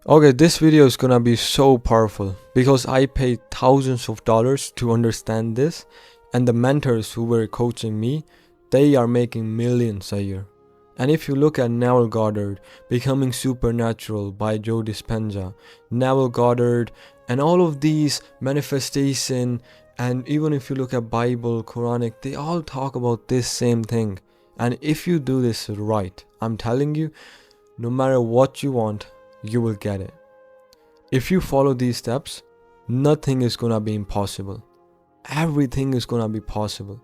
Okay, this video is gonna be so powerful because I paid thousands of dollars to understand this, and the mentors who were coaching me, they are making millions a year. And if you look at Neville Goddard, Becoming Supernatural by Joe Dispenza, Neville Goddard, and all of these manifestation, and even if you look at Bible, Quranic, they all talk about this same thing. And if you do this right, I'm telling you, no matter what you want, you will get it. If you follow these steps, nothing is gonna be impossible. Everything is gonna be possible.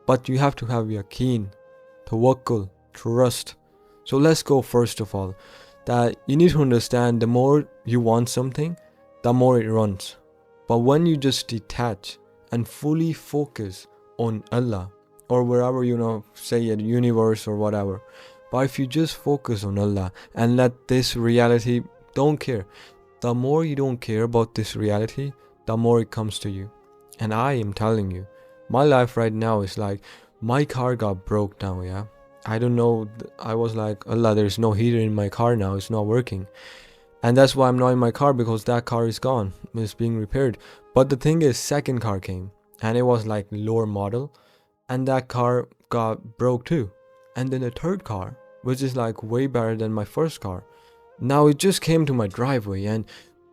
But you have to have yaqeen, tawakkul, trust. So let's go first of all. That you need to understand the more you want something, the more it runs. But when you just detach and fully focus on Allah or wherever say it, universe or whatever. But if you just focus on Allah and let this reality, don't care. The more you don't care about this reality, the more it comes to you. And I am telling you, my life right now is like, my car got broke down, yeah. I don't know, I was like, Allah, there's no heater in my car now, it's not working. And that's why I'm not in my car, because that car is gone, it's being repaired. But the thing is, second car came, and it was like lower model, and that car got broke too. And then the third car, which is like way better than my first car, now it just came to my driveway, and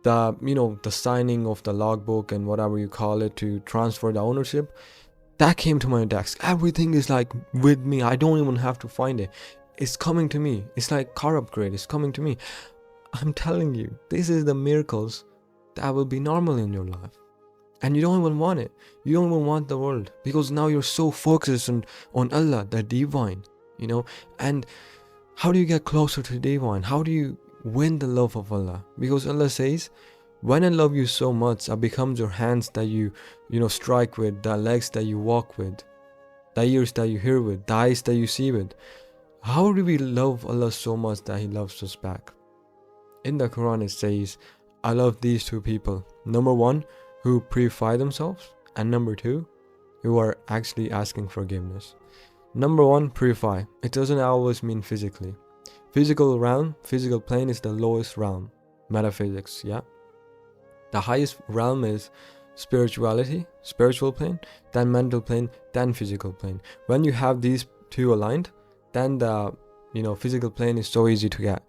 the signing of the logbook and whatever you call it to transfer the ownership, that came to my desk. Everything is like with me. I don't even have to find it. It's coming to me. It's like car upgrade. It's coming to me. I'm telling you, this is the miracles that will be normal in your life. And you don't even want it. You don't even want the world, because now you're so focused on Allah, the divine, and how do you get closer to the divine? How do you win the love of Allah? Because Allah says, when I love you so much, I becomes your hands that you strike with, the legs that you walk with, the ears that you hear with, the eyes that you see with. How do we love Allah so much that He loves us back? In the Quran it says, I love these two people. Number one, who purify themselves, and number two, who are actually asking forgiveness. Number one, purify. It doesn't always mean physically. Physical realm, physical plane is the lowest realm. Metaphysics, yeah. The highest realm is spirituality, spiritual plane, then mental plane, then physical plane. When you have these two aligned, then the physical plane is so easy to get.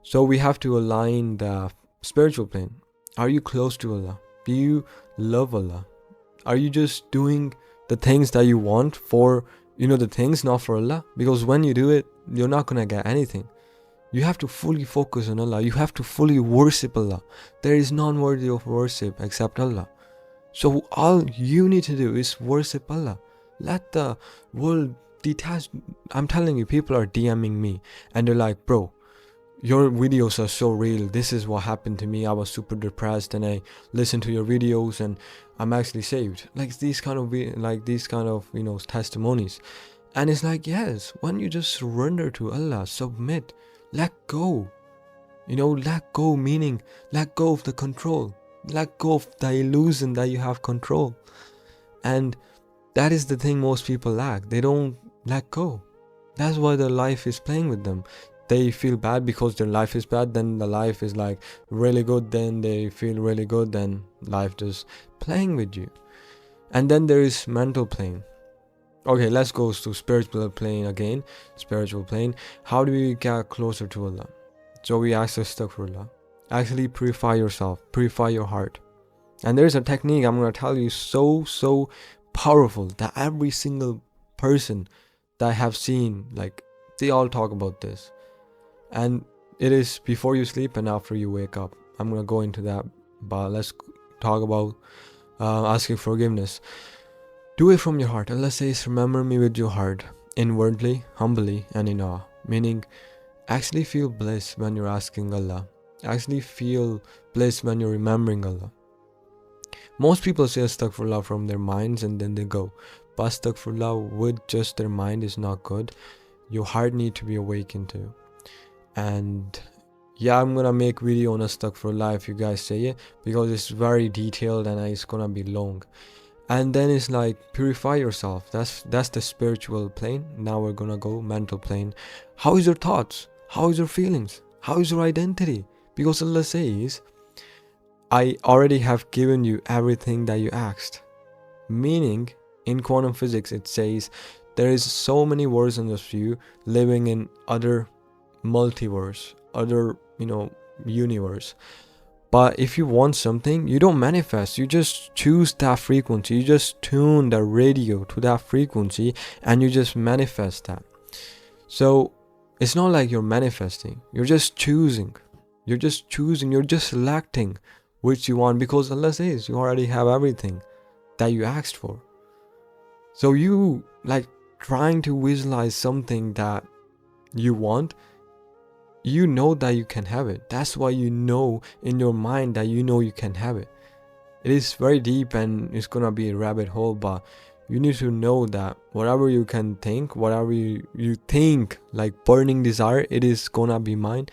So we have to align the spiritual plane. Are you close to Allah? Do you love Allah? Are you just doing the things that you want for the things, not for Allah? Because when you do it, you're not gonna get anything. You have to fully focus on Allah. You have to fully worship Allah. There is none worthy of worship except Allah. So all you need to do is worship Allah. Let the world detach. I'm telling you, people are DMing me and they're like, bro, your videos are so real. This is what happened to me. I was super depressed and I listened to your videos and I'm actually saved. Like these kind of testimonies. And it's like, yes, when you just surrender to Allah, submit, let go. Let go meaning let go of the control. Let go of the illusion that you have control. And that is the thing most people lack. They don't let go. That's why their life is playing with them. They feel bad because their life is bad, then the life is like really good, then they feel really good, then life just playing with you. And then there is mental plane. Okay, let's go to spiritual plane again. Spiritual plane. How do we get closer to Allah? So we access astaghfirullah. Actually purify yourself, purify your heart. And there's a technique I'm going to tell you so powerful that every single person that I have seen, like, they all talk about this. And it is before you sleep and after you wake up. I'm going to go into that, but let's talk about asking forgiveness. Do it from your heart. Allah says, remember me with your heart, inwardly, humbly, and in awe. Meaning, actually feel bliss when you're asking Allah. Actually feel bliss when you're remembering Allah. Most people say astaghfirullah from their minds and then they go. But astaghfirullah with just their mind is not good. Your heart need to be awakened to. And yeah, I'm gonna make video on astaghfirullah if you guys say it, because it's very detailed and it's gonna be long. And then it's like, purify yourself. That's the spiritual plane. Now we're gonna go mental plane. How is your thoughts? How is your feelings? How is your identity? Because Allah says, I already have given you everything that you asked. Meaning, in quantum physics, it says there is so many versions of you living in other multiverse, other, universe. But if you want something, you don't manifest. You just choose that frequency. You just tune the radio to that frequency and you just manifest that. So it's not like you're manifesting. You're just choosing. You're just selecting which you want, because Allah says you already have everything that you asked for. So you like trying to visualize something that you want, you know that you can have it. That's why you know in your mind that you know you can have it. It is very deep and it's gonna be a rabbit hole, but you need to know that whatever you can think, whatever you think like burning desire, it is gonna be mine.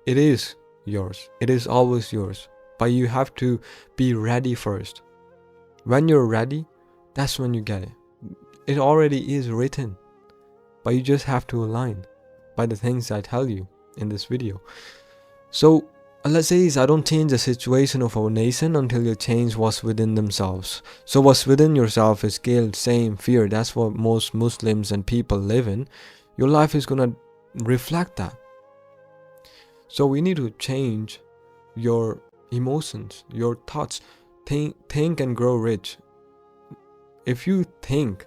It is yours. It is always yours. But you have to be ready first. When you're ready, that's when you get it. It already is written, but you just have to align by the things I tell you in this video. So Allah says, I don't change the situation of our nation until you change what's within themselves. So what's within yourself is guilt, shame, fear. That's what most Muslims and people live in. Your life is gonna reflect that. So we need to change your emotions, your thoughts. Think and grow rich. If you think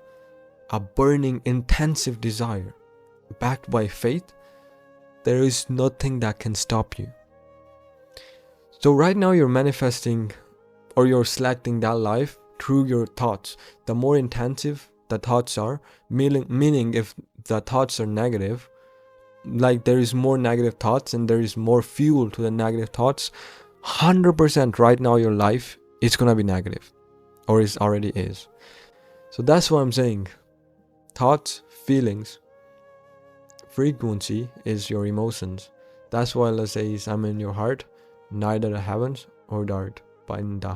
a burning, intensive desire backed by faith, there is nothing that can stop you. So right now you're manifesting or you're selecting that life through your thoughts. The more intensive the thoughts are, meaning if the thoughts are negative, like there is more negative thoughts and there is more fuel to the negative thoughts, 100% right now your life is gonna be negative, or it already is. So that's what I'm saying. Thoughts, feelings, frequency is your emotions. That's why Allah says, I'm in your heart, neither the heavens or the earth, but in the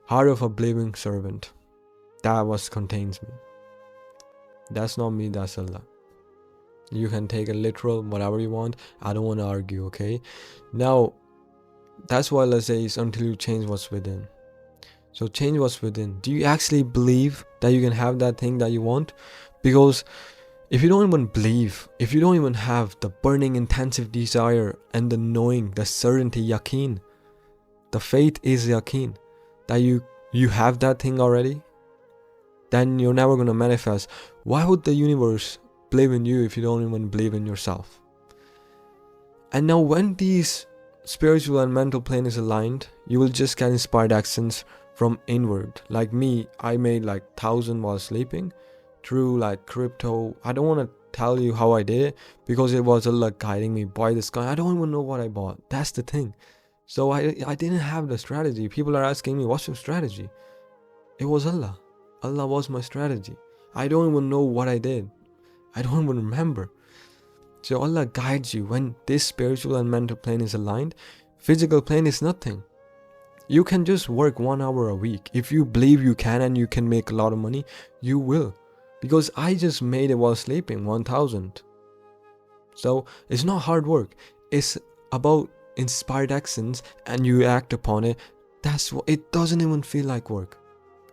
heart of a believing servant. That what contains me. That's not me, that's Allah. You can take it literal, whatever you want. I don't want to argue, okay? Now, that's why Allah says, until you change what's within. So change what's within. Do you actually believe that you can have that thing that you want? Because if you don't even believe, if you don't even have the burning intensive desire and the knowing, the certainty, yaqeen, the faith is yaqeen, that you have that thing already, then you're never going to manifest. Why would the universe believe in you if you don't even believe in yourself? And now when these spiritual and mental plane is aligned, you will just get inspired actions from inward. Like me, I made like 1,000 while sleeping through like crypto. I don't want to tell you how I did it because it was Allah guiding me by the sky. I don't even know what I bought. That's the thing. So I didn't have the strategy. People are asking me, what's your strategy? It was Allah. Allah was my strategy. I don't even know what I did. I don't even remember. So Allah guides you. When this spiritual and mental plane is aligned, physical plane is nothing. You can just work 1 hour a week. If you believe you can and you can make a lot of money, you will. Because I just made it while sleeping, 1,000. So it's not hard work. It's about inspired actions and you act upon it. That's what, it doesn't even feel like work.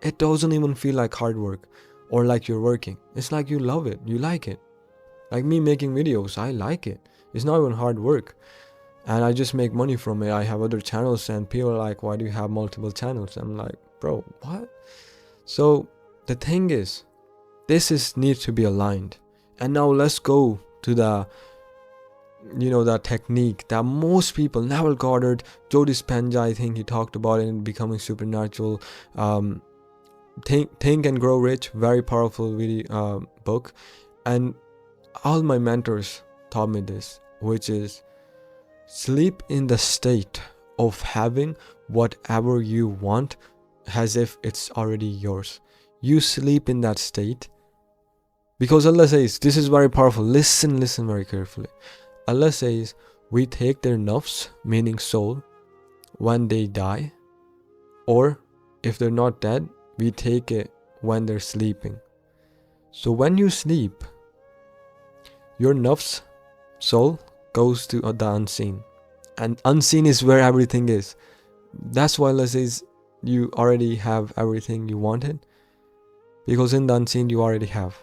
It doesn't even feel like hard work or like you're working. It's like you love it. You like it. Like me making videos, I like it. It's not even hard work. And I just make money from it. I have other channels and people are like, why do you have multiple channels? I'm like, bro, what? So the thing is, this needs to be aligned. And now let's go to the, that technique that most people, Neville Goddard, Joe Dispenza, I think he talked about it in Becoming Supernatural. Think and Grow Rich, very powerful video, book. And all my mentors taught me this, which is sleep in the state of having whatever you want as if it's already yours. You sleep in that state because Allah says, this is very powerful. Listen very carefully. Allah says, we take their nafs, meaning soul, when they die, or if they're not dead, we take it when they're sleeping. So when you sleep, your nafs, soul, goes to the unseen. and unseen is where everything is. That's why Allah says you already have everything you wanted, because in the unseen you already have.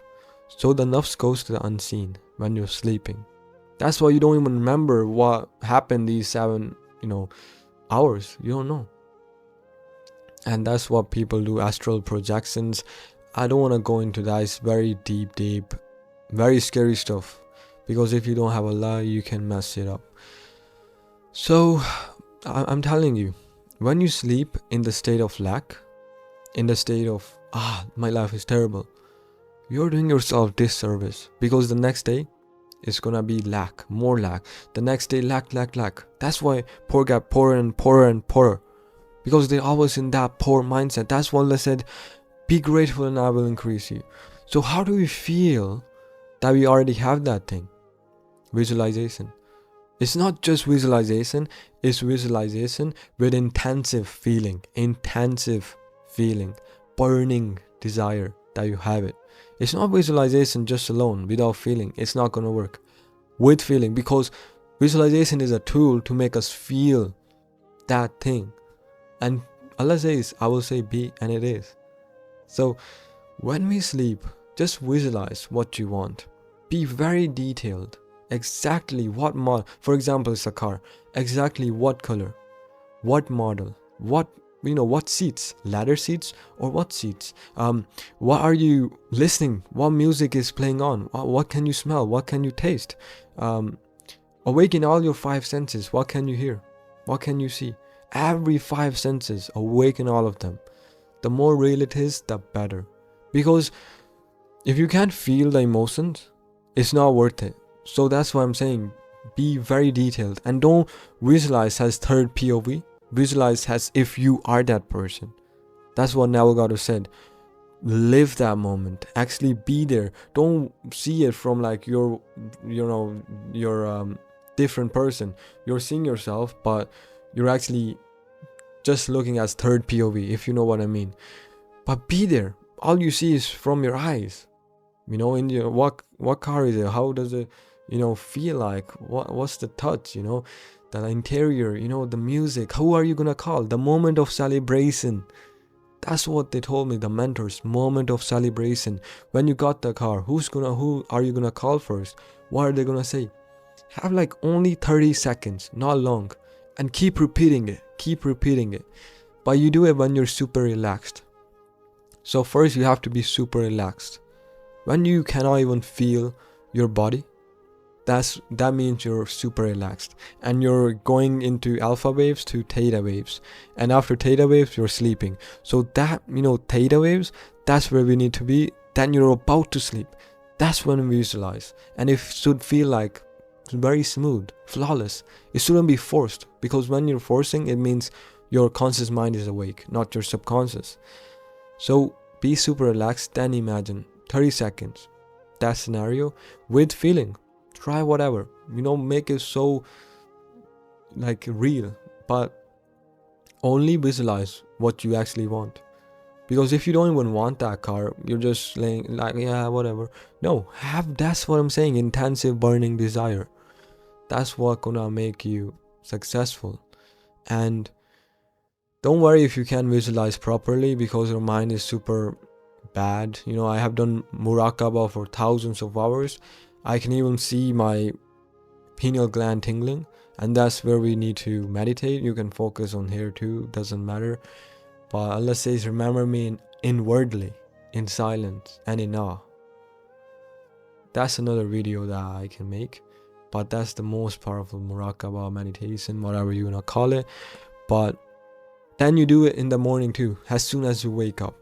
So the nafs goes to the unseen when you're sleeping. That's why you don't even remember what happened these 7 hours. You don't know. And that's what people do, astral projections. I don't want to go into that. It's very deep, very scary stuff, because if you don't have Allah, you can mess it up. So I'm telling you, when you sleep in the state of lack, in the state of my life is terrible, you're doing yourself disservice, because the next day it's gonna be lack, more lack. The next day lack. That's why poor get poorer and poorer and poorer, because they're always in that poor mindset. That's why Allah said, be grateful and I will increase you. So how do we feel that we already have that thing? Visualization. It's not just visualization, it's visualization with intensive feeling, burning desire that you have it. It's not visualization just alone without feeling. It's not gonna work. With feeling, because visualization is a tool to make us feel that thing. And Allah says, I will say be, and it is. So when we sleep, just visualize what you want. Be very detailed. Exactly what model. For example, it's a car. Exactly what color, what model, what seats, leather seats or what seats. What are you listening? What music is playing on? What can you smell? What can you taste? Awaken all your 5 senses. What can you hear? What can you see? Every 5 senses, awaken all of them. The more real it is, the better. Because if you can't feel the emotions, it's not worth it. So that's why I'm saying, be very detailed and don't visualize as third POV. Visualize as if you are that person. That's what Navigado said. Live that moment. Actually be there. Don't see it from like you're different person. You're seeing yourself, but you're actually just looking as third POV, if you know what I mean. But be there. All you see is from your eyes. In your what car is it? How does it feel like? What's the touch? The interior. The music. Who are you gonna call? The moment of celebration. That's what they told me, the mentors. Moment of celebration. When you got the car, who are you gonna call first? What are they gonna say? Have like only 30 seconds, not long, and keep repeating it. But you do it when you're super relaxed. So first you have to be super relaxed. When you cannot even feel your body, that means you're super relaxed, and you're going into alpha waves to theta waves, and after theta waves you're sleeping. So that theta waves, that's where we need to be. Then you're about to sleep. That's when we visualize, and it should feel like very smooth, flawless. It shouldn't be forced, because when you're forcing, it means your conscious mind is awake, not your subconscious. So be super relaxed, then imagine 30 seconds that scenario with feeling. Try whatever, make it so like real, but only visualize what you actually want. Because if you don't even want that car, you're just laying like, yeah, whatever. No, that's what I'm saying, intensive burning desire. That's what gonna make you successful. And don't worry if you can't visualize properly, because your mind is super bad. I have done muraqabah for thousands of hours. I can even see my pineal gland tingling, and that's where we need to meditate. You can focus on here too, doesn't matter. But Allah says, remember me inwardly, in silence and in awe. That's another video that I can make, but that's the most powerful muraqabah meditation, whatever you wanna call it. But then you do it in the morning too, as soon as you wake up.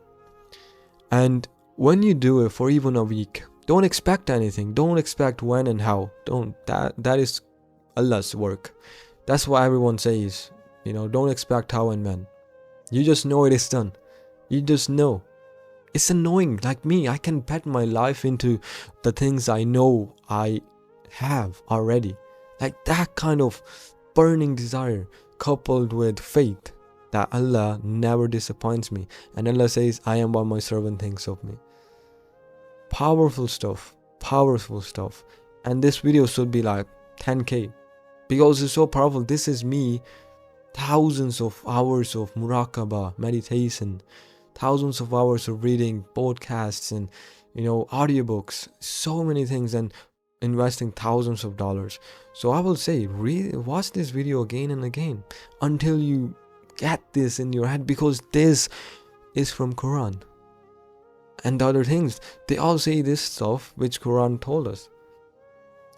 And when you do it for even a week, don't expect anything. Don't expect when and how. That is Allah's work. That's what everyone says. Don't expect how and when. You just know it is done. You just know. It's annoying. Like me, I can bet my life into the things I know I have already. Like that kind of burning desire coupled with faith that Allah never disappoints me. And Allah says, I am what my servant thinks of me. Powerful stuff. And this video should be like 10k, because it's so powerful. This is me, thousands of hours of muraqabah, meditation, thousands of hours of reading podcasts and audiobooks, so many things, and investing thousands of dollars. So I will say, watch this video again and again until you get this in your head, because this is from Quran. And the other things, they all say this stuff which Quran told us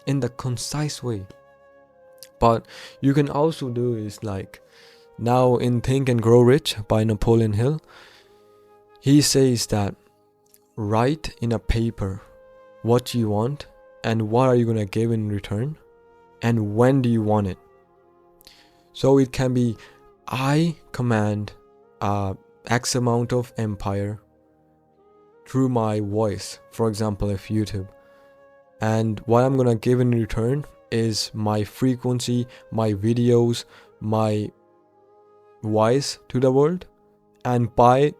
in the concise way. But you can also do is like, now in Think and Grow Rich by Napoleon Hill, he says that write in a paper what you want and what are you going to give in return and when do you want it. So it can be, I command X amount of empire through my voice, for example, if YouTube, and what I'm going to give in return is my frequency, my videos, my voice to the world, and by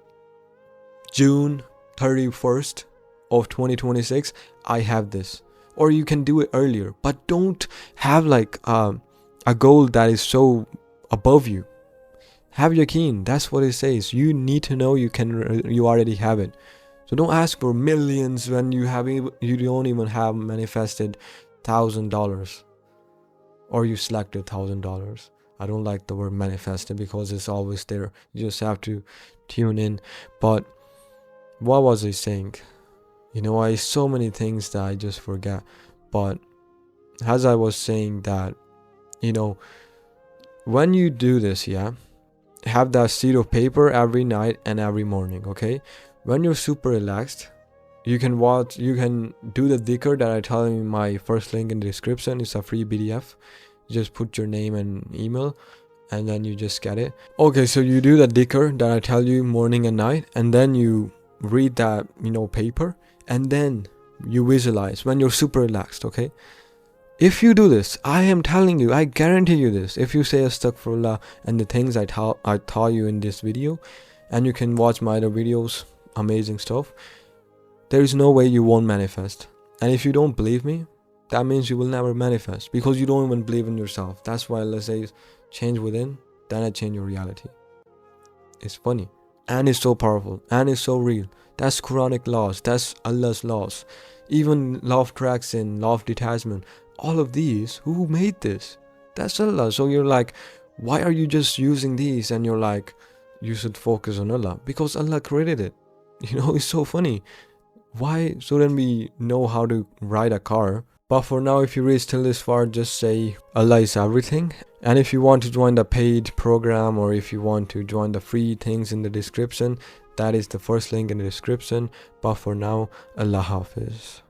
June 31st of 2026 I have this. Or you can do it earlier, but don't have like a goal that is so above you. Have yaqeen, that's what it says. You need to know you already have it. So don't ask for millions when you don't even have manifested $1,000, or you selected $1,000. I don't like the word manifested because it's always there. You just have to tune in. But what was I saying? I so many things that I just forget. But as I was saying that, when you do this, have that sheet of paper every night and every morning, okay? When you're super relaxed, you can do the dhikr that I tell you in my first link in the description. It's a free PDF. You just put your name and email and then you just get it. Okay, so you do the dhikr that I tell you morning and night, and then you read that paper, and then you visualize when you're super relaxed, okay? If you do this, I am telling you, I guarantee you this, if you say astaghfirullah and the things I taught you in this video, and you can watch my other videos, amazing stuff, there is no way you won't manifest. And if you don't believe me, that means you will never manifest, because you don't even believe in yourself. That's why Allah says change within, then I change your reality. It's funny, and it's so powerful, and it's so real. That's Quranic laws, that's Allah's laws. Even law of attraction, law of detachment, all of these, who made this? That's Allah. So you're like, why are you just using these? And you're like, you should focus on Allah, because Allah created it. It's so funny. Why shouldn't we know how to ride a car? But for now, if you reach till this far, just say Allah is everything. And if you want to join the paid program, or if you want to join the free things in the description, that is the first link in the description. But for now, Allah Hafiz.